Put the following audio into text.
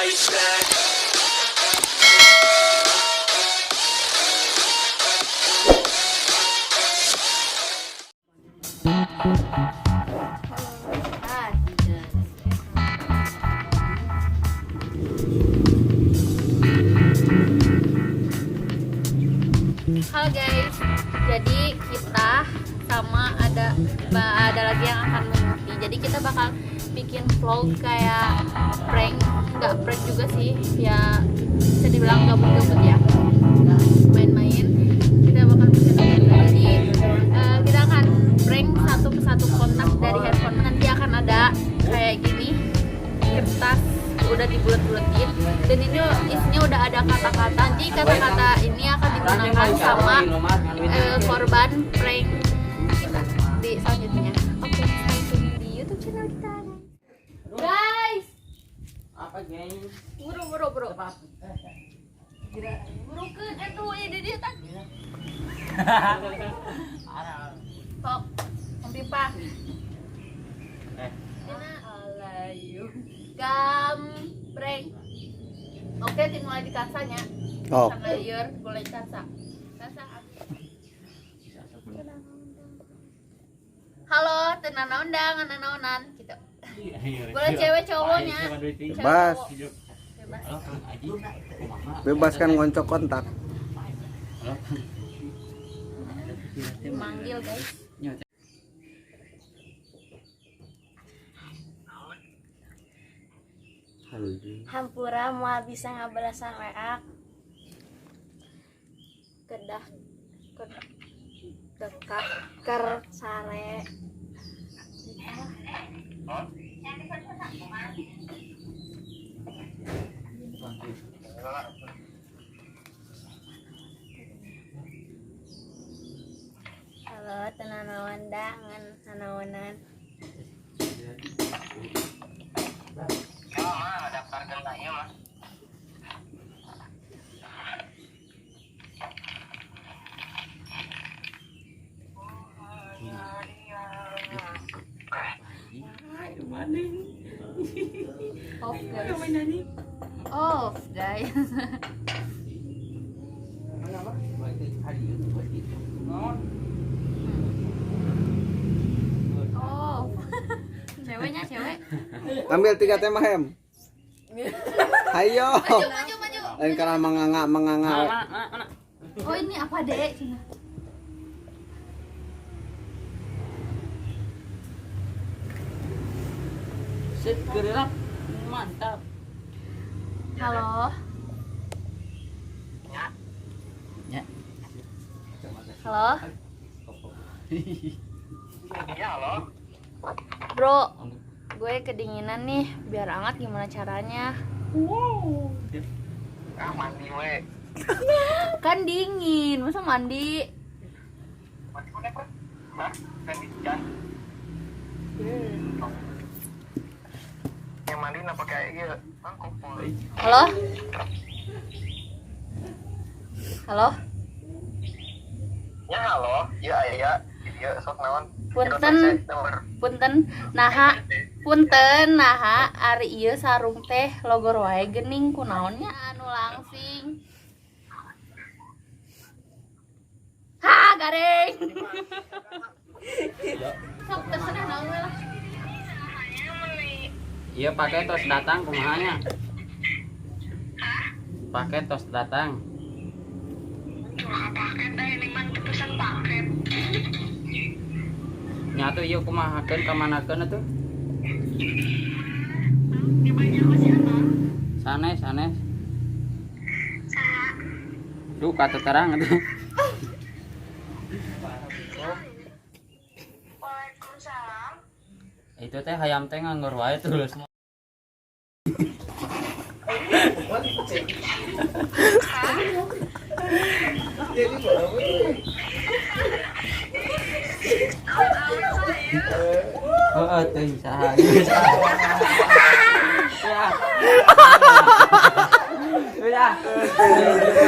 fight back. Halo guys, jadi kita sama ada lagi yang akan mengikuti. Jadi kita bakal bikin vlog kayak prank, nggak prank juga sih, ya bisa dibilang gabung-gabung ya, main-main. Kita bakal bikin jadi kita akan prank satu persatu kontak dari handphone. Nanti akan ada kayak gini kertas udah dibulet-buletin, dan ini isinya udah ada kata-kata. Jadi kata-kata ini akan digunakan sama korban prank kita di selanjutnya. Oke, stay tune di YouTube channel kita, guys. Apa guys? Buru bro. Buru ke itu ini dia tak. Tok, pipa. Ini alayu. Prank. Oke, dimulai di kasanya. Oh. Sama liur, boleh kasa. Halo, tenana undangan, nanaonan gitu. Boleh cewek cowoknya. Bebas. Bebas. Bebaskan ngoncok kontak. Manggil guys. Hampura mau bisa ngabalasan WA kedah dekat ker sare halo tenanawan dangan nanawanan Off guys. Off. Ceweknya cewek. Ambil 3 tema hem. Ayo. Maju. Lain karena menganga. Oh ini apa dek? Sip, gerak. Mantap. Halo. Ya. Halo. Ya halo. Bro, gue kedinginan nih. Biar hangat gimana caranya? Mandi we. Kan dingin, masa mandi? Mandi mana bro? Hah? Mandi hujan. Yang mandi apa kayak gitu? Kumpul. Halo? Halo? Ya halo. Ya. Sok naon. Punten, naha ari ieu sarung teh logor wae geuning kunaonnya anu langsing. Ha, garing. Sok terserah naon we lah. Iya pakai tos datang kumahanya. Pakai tos datang. Paket ini mah pesan paket. Nyatu yuk kumahakeun ka manakeun atuh? Dibayar ke siapa? Sanes. Duh kata terang atuh. Waalaikumsalam. Itu teh hayam teh nganggur wae tulus. Oh, tuh saha. Ya.